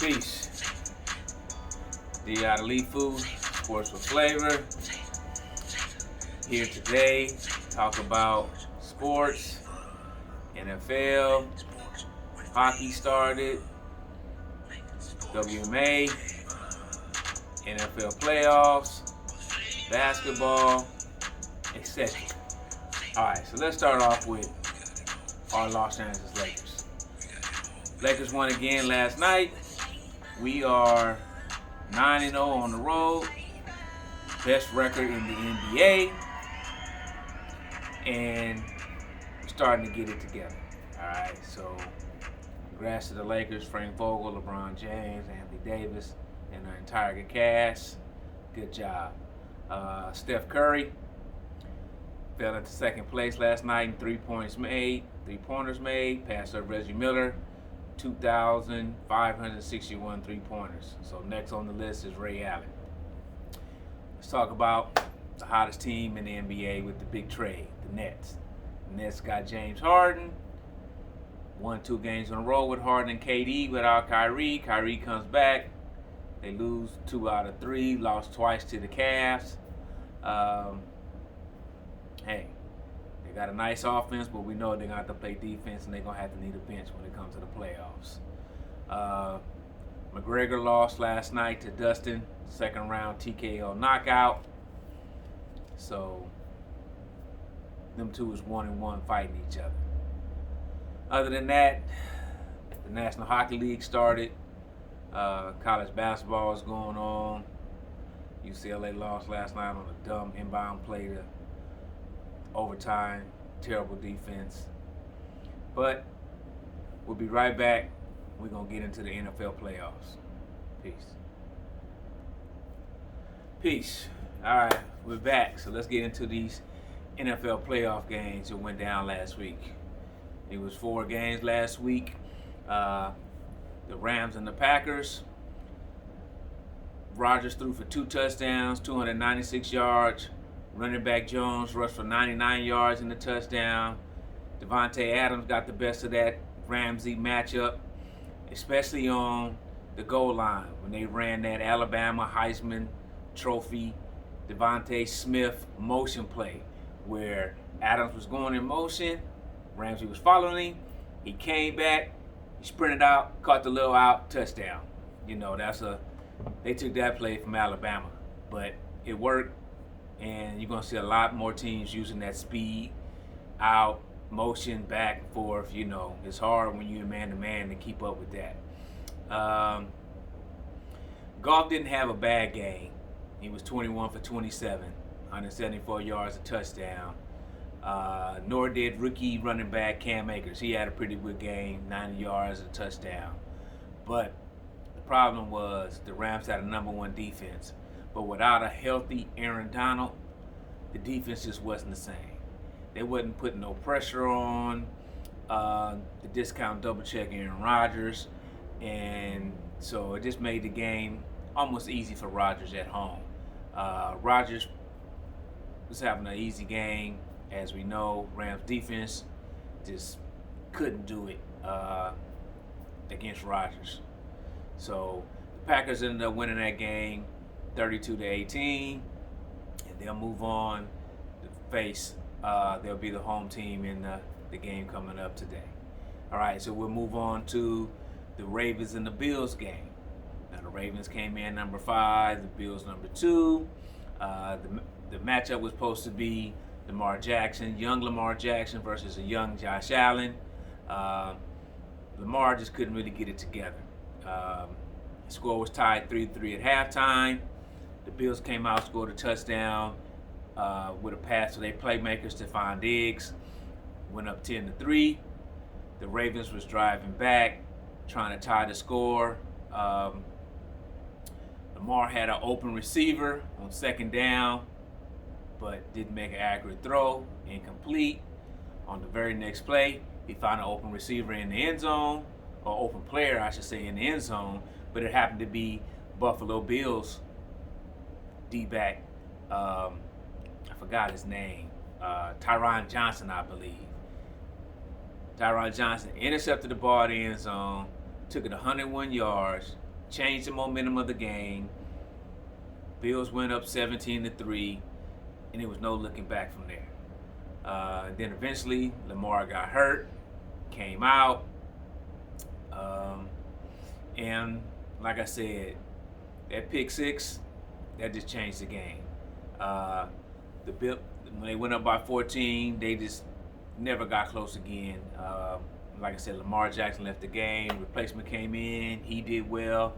Peace. D out of Leaf Food, Sports with Flavor. Here today, talk about sports, NFL, hockey started, WMA, NFL playoffs, basketball, etc. Alright, so let's start off with our Los Angeles Lakers. Lakers won again last night. We are 9-0 on the road. Best record in the NBA. And we're starting to get it together. Alright, so congrats to the Lakers, Frank Vogel, LeBron James, Anthony Davis, and the entire cast. Good job. Steph Curry fell into second place last night in 3 pointers made, passed up Reggie Miller, 2,561 3-pointers. So next on the list is Ray Allen. Let's talk about the hottest team in the NBA with the big trade, the Nets. The Nets got James Harden, won 2 games in a row with Harden and KD without Kyrie. Kyrie comes back. They lose 2 out of 3, lost twice to the Cavs. Hey, they got a nice offense, but we know they're going to have to play defense, and they're going to have to need a bench when it comes to the playoffs. McGregor lost last night to Dustin, second round TKO knockout. So, them two is 1-1 fighting each other. Other than that, the National Hockey League started. College basketball is going on. UCLA lost last night on a dumb inbound play to overtime. Terrible defense. But we'll be right back. We're going to get into the NFL playoffs. Peace. Peace. All right, we're back. So let's get into these NFL playoff games that went down last week. It was 4 games last week. The Rams and the Packers. Rodgers threw for 2 touchdowns, 296 yards. Running back Jones rushed for 99 yards in the touchdown. Devontae Adams got the best of that Ramsey matchup, especially on the goal line when they ran that Alabama Heisman Trophy Devontae Smith motion play where Adams was going in motion, Ramsey was following him, he came back, he sprinted out, caught the little out, touchdown. You know, they took that play from Alabama, but it worked, and you're going to see a lot more teams using that speed, out, motion, back and forth. You know, it's hard when you're man-to-man to keep up with that. Goff didn't have a bad game. He was 21 for 27, 174 yards, a touchdown. Nor did rookie running back Cam Akers. He had a pretty good game, 90 yards, a touchdown. But the problem was the Rams had a #1 defense. But without a healthy Aaron Donald, the defense just wasn't the same. They wasn't putting no pressure on the discount double check Aaron Rodgers. And so it just made the game almost easy for Rodgers at home. Rodgers was having an easy game. As we know, Rams defense just couldn't do it against Rodgers. So the Packers ended up winning that game 32-18, and they'll move on to face. They'll be the home team in the game coming up today. All right, so we'll move on to the Ravens and the Bills game. Now the Ravens came in number 5, the Bills number 2. The matchup was supposed to be young Lamar Jackson versus a young Josh Allen. Lamar just couldn't really get it together. The score was tied 3-3 at halftime. The Bills came out, scored a touchdown with a pass to their playmaker, Stephon Diggs. Went up 10-3. The Ravens was driving back, trying to tie the score. Lamar had an open receiver on second down, but didn't make an accurate throw, incomplete. On the very next play, he found an open receiver in the end zone, or open player, I should say, in the end zone, but it happened to be Buffalo Bills D-back, I forgot his name, Tyron Johnson, I believe. Tyron Johnson intercepted the ball in the end zone, took it 101 yards, changed the momentum of the game. Bills went up 17-3, and there was no looking back from there. Then eventually Lamar got hurt, came out, and like I said, that pick six, that just changed the game. The Bill, when they went up by 14, they just never got close again. Like I said, Lamar Jackson left the game. Replacement came in. He did well,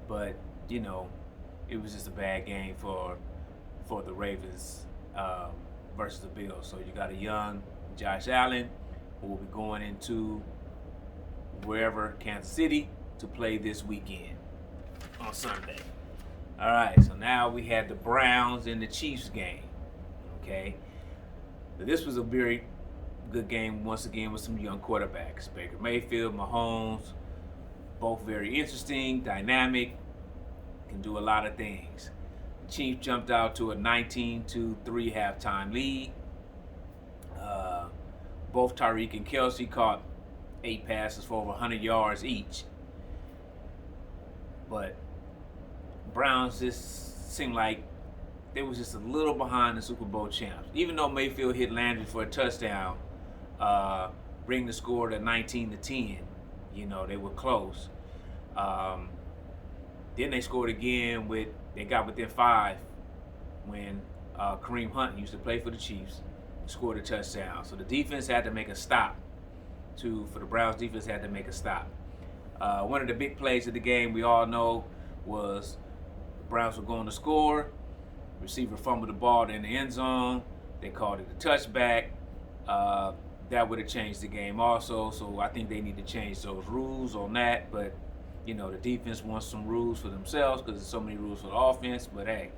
but you know, it was just a bad game for the Ravens versus the Bills. So you got a young Josh Allen who will be going into wherever, Kansas City, to play this weekend on Sunday. All right, so now we had the Browns and the Chiefs game. Okay, but this was a very good game once again with some young quarterbacks. Baker Mayfield, Mahomes, both very interesting, dynamic, can do a lot of things. The Chiefs jumped out to a 19-3 halftime lead. Both Tyreek and Kelsey caught 8 passes for over 100 yards each. But Browns just seemed like they was just a little behind the Super Bowl champs. Even though Mayfield hit Landry for a touchdown, bring the score to 19-10. You know, they were close. Then they scored again they got within 5 when Kareem Hunt used to play for the Chiefs, scored a touchdown. So the defense had to make a stop. For the Browns defense had to make a stop. One of the big plays of the game we all know was the Browns were going to score. Receiver fumbled the ball in the end zone. They called it a touchback. That would have changed the game also. So I think they need to change those rules on that. But, you know, the defense wants some rules for themselves because there's so many rules for the offense. But, hey,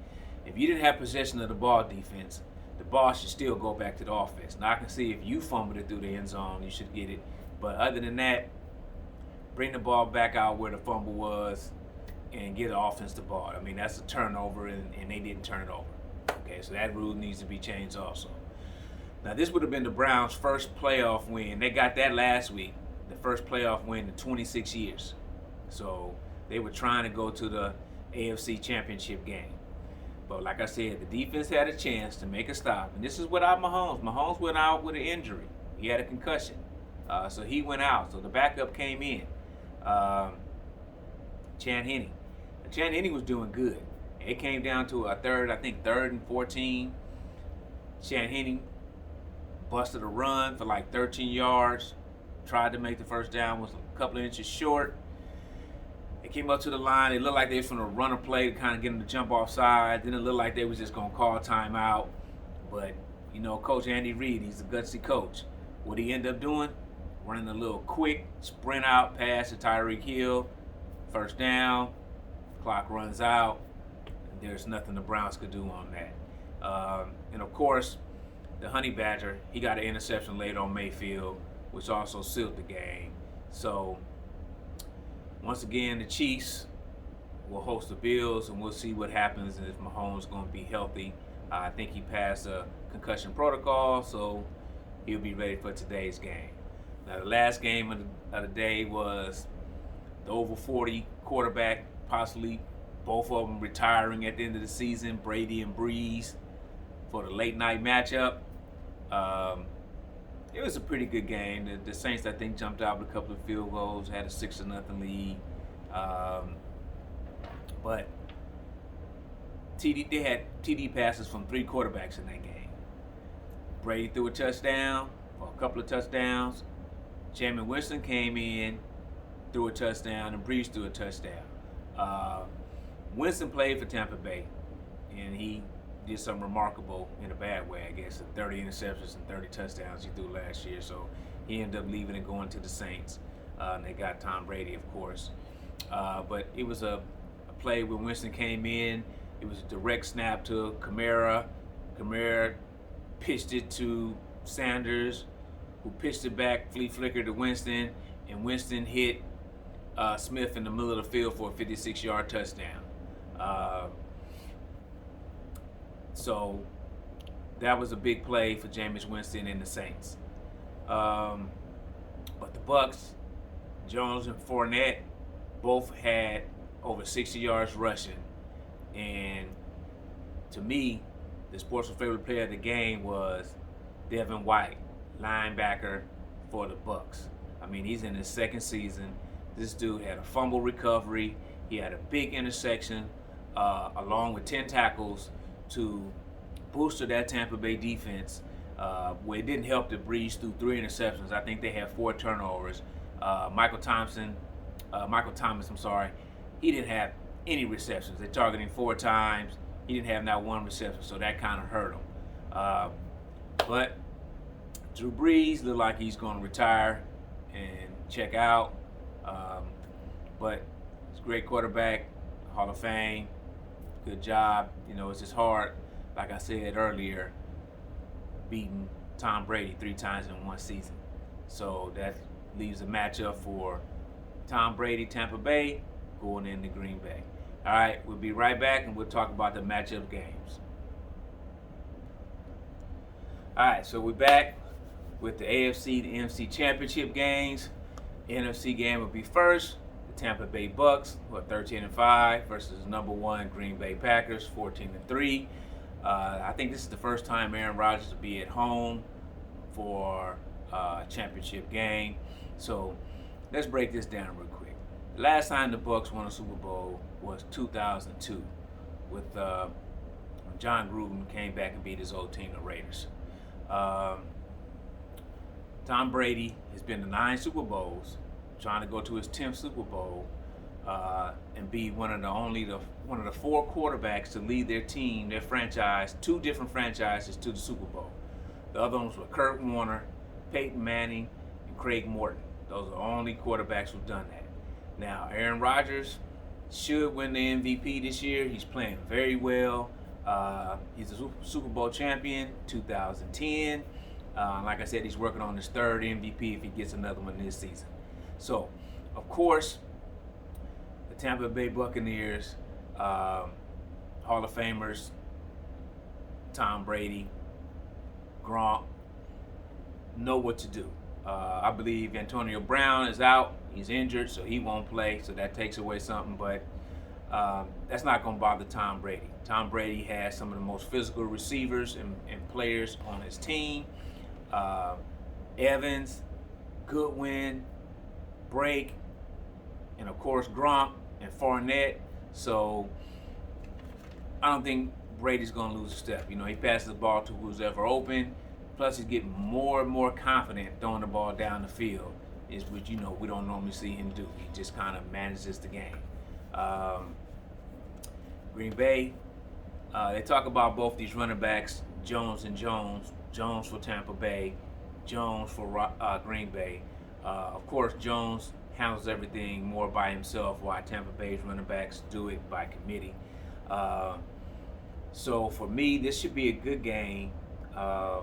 if you didn't have possession of the ball, defense, the ball should still go back to the offense. Now, I can see if you fumbled it through the end zone, you should get it. But other than that, bring the ball back out where the fumble was and get the offense the ball. I mean, that's a turnover, and they didn't turn it over. Okay, so that rule needs to be changed also. Now, this would have been the Browns' first playoff win. They got that last week, the first playoff win in 26 years. So they were trying to go to the AFC Championship game. But like I said, the defense had a chance to make a stop. And this is without Mahomes. Mahomes went out with an injury. He had a concussion. So he went out. So the backup came in. Chan Henne. Chan Henne was doing good. It came down to a third and 14. Chan Henne busted a run for like 13 yards. Tried to make the first down, was a couple of inches short. They came up to the line. It looked like they was going to run a play to kind of get them to jump offside. Then it looked like they was just going to call timeout. But, you know, Coach Andy Reid, he's a gutsy coach. What he ended up doing? Running a little quick sprint out pass to Tyreek Hill. First down. Clock runs out. There's nothing the Browns could do on that. And, of course, the Honey Badger, he got an interception late on Mayfield, which also sealed the game. So, once again, the Chiefs will host the Bills, and we'll see what happens and if Mahomes is going to be healthy. I think he passed a concussion protocol, so he'll be ready for today's game. Now, the last game of the day was the over 40 quarterback, possibly both of them retiring at the end of the season, Brady and Breeze, for the late night matchup. It was a pretty good game. The Saints, I think, jumped out with a couple of field goals, had a 6-0 lead. But they had TD passes from 3 quarterbacks in that game. Brady threw a touchdown, or a couple of touchdowns. Jameis Winston came in, threw a touchdown, and Breeze threw a touchdown. Winston played for Tampa Bay, and he did something remarkable in a bad way, I guess. 30 interceptions and 30 touchdowns he threw last year. So he ended up leaving and going to the Saints. And they got Tom Brady, of course. But it was a play when Winston came in. It was a direct snap to Kamara. Kamara pitched it to Sanders, who pitched it back, flea flicker to Winston, and Winston hit Smith in the middle of the field for a 56-yard touchdown. So that was a big play for Jameis Winston and the Saints. But the Bucks, Jones and Fournette, both had over 60 yards rushing. And to me, the sports favorite player of the game was Devin White, linebacker for the Bucks. I mean, he's in his second season. This dude had a fumble recovery. He had a big interception, along with 10 tackles to booster that Tampa Bay defense. Where it didn't help to breeze through 3 interceptions. I think they had 4 turnovers. Michael Thomas, he didn't have any receptions. They targeted him 4 times. He didn't have not one reception, so that kind of hurt him. But Drew Brees looked like he's going to retire and check out. But he's a great quarterback, Hall of Fame, good job. You know, it's just hard, like I said earlier, beating Tom Brady 3 times in one season. So that leaves a matchup for Tom Brady, Tampa Bay, going into Green Bay. All right, we'll be right back and we'll talk about the matchup games. All right, so we're back with the AFC, the NFC championship games. The NFC game will be first. The Tampa Bay Bucks, who are 13-5, versus number 1 Green Bay Packers, 14-3. I think this is the first time Aaron Rodgers will be at home for a championship game. So let's break this down real quick. The last time the Bucks won a Super Bowl was 2002, with John Gruden came back and beat his old team, the Raiders. Tom Brady has been to 9 Super Bowls, trying to go to his 10th Super Bowl, and be one of the 4 quarterbacks to lead their team, their franchise, 2 different franchises to the Super Bowl. The other ones were Kurt Warner, Peyton Manning, and Craig Morton. Those are the only quarterbacks who've done that. Now, Aaron Rodgers should win the MVP this year. He's playing very well. He's a Super Bowl champion, 2010. Like I said, he's working on his 3rd MVP if he gets another one this season. So, of course, the Tampa Bay Buccaneers, Hall of Famers, Tom Brady, Gronk, know what to do. I believe Antonio Brown is out. He's injured, so he won't play, so that takes away something, but that's not going to bother Tom Brady. Tom Brady has some of the most physical receivers and players on his team. Evans, Goodwin, Brake, and of course Gronk and Fournette. So I don't think Brady's going to lose a step. You know, he passes the ball to who's ever open. Plus, he's getting more and more confident throwing the ball down the field, is what, you know, we don't normally see him do. He just kind of manages the game. Green Bay, they talk about both these running backs, Jones and Jones. Jones for Tampa Bay, Jones for Green Bay. Of course, Jones handles everything more by himself, while Tampa Bay's running backs do it by committee. So for me, this should be a good game. I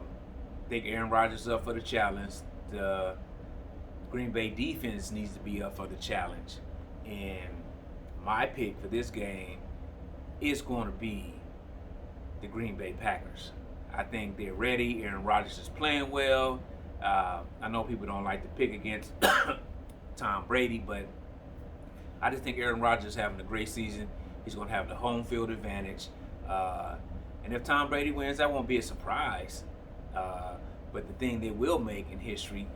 think Aaron Rodgers is up for the challenge. The Green Bay defense needs to be up for the challenge. And my pick for this game is going to be the Green Bay Packers. I think they're ready. Aaron Rodgers is playing well. I know people don't like to pick against Tom Brady, but I just think Aaron Rodgers is having a great season. He's going to have the home field advantage. And if Tom Brady wins, that won't be a surprise. But the thing they will make in history,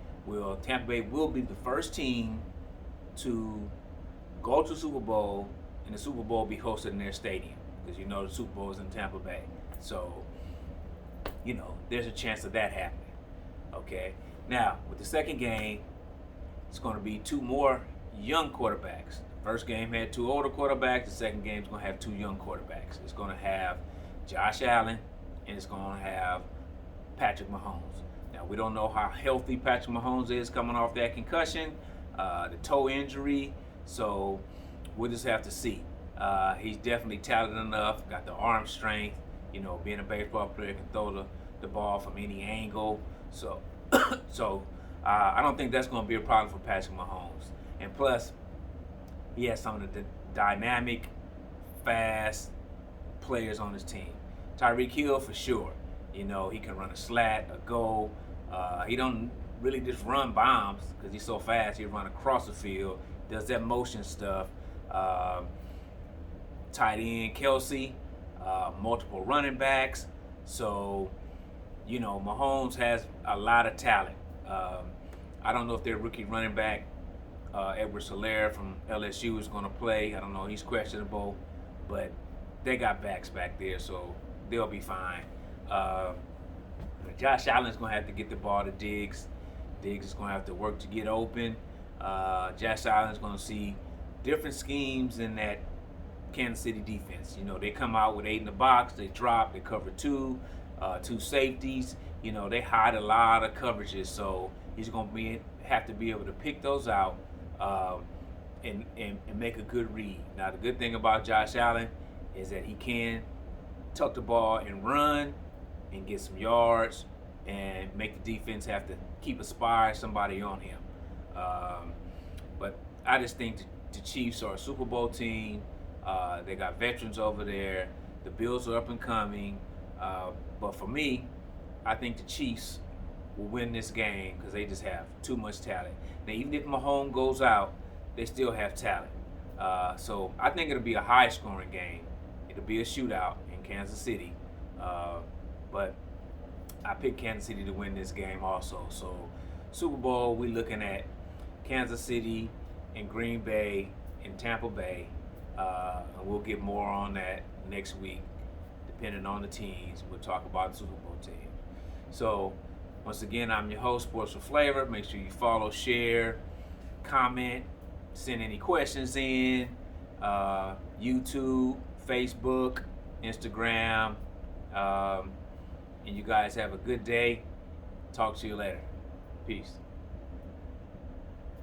Tampa Bay will be the first team to go to the Super Bowl, and the Super Bowl be hosted in their stadium, because you know the Super Bowl is in Tampa Bay. So, you know, there's a chance of that happening. Okay. Now, with the second game, it's going to be 2 more young quarterbacks. First game had 2 older quarterbacks. The second game is going to have 2 young quarterbacks. It's going to have Josh Allen, and it's going to have Patrick Mahomes. Now, we don't know how healthy Patrick Mahomes is coming off that concussion, the toe injury, so we'll just have to see. He's definitely talented enough, got the arm strength, you know, being a baseball player, can throw the ball from any angle. So, I don't think that's going to be a problem for Patrick Mahomes. And plus, he has some of the dynamic, fast players on his team. Tyreek Hill, for sure. You know, he can run a slat, a go. He don't really just run bombs because he's so fast. He run across the field, does that motion stuff. tight end Kelsey, multiple running backs. So, Mahomes has a lot of talent. I don't know if their rookie running back, Edwards-Helaire from LSU, is going to play. I don't know. He's questionable. But they got backs back there, so they'll be fine. Josh Allen's going to have to get the ball to Diggs. Diggs is going to have to work to get open. Josh Allen's going to see different schemes in that Kansas City defense. They come out with 8 in the box. They drop. They cover 2 safeties. They hide a lot of coverages. So he's going to have to be able to pick those out and make a good read. Now, the good thing about Josh Allen is that he can tuck the ball and run and get some yards and make the defense have to keep somebody on him. But I just think the Chiefs are a Super Bowl team. They got veterans over there. The Bills are up and coming. But for me, I think the Chiefs will win this game because they just have too much talent. Now, even if Mahomes goes out, they still have talent. So I think it'll be a high-scoring game. It'll be a shootout in Kansas City. But I picked Kansas City to win this game also. So Super Bowl, we're looking at Kansas City and Green Bay and Tampa Bay. And we'll get more on that next week, depending on the teams. We'll talk about the Super Bowl team. So once again, I'm your host, SportsWithFlava. Make sure you follow, share, comment, send any questions in. YouTube, Facebook, Instagram. And you guys have a good day. Talk to you later. Peace.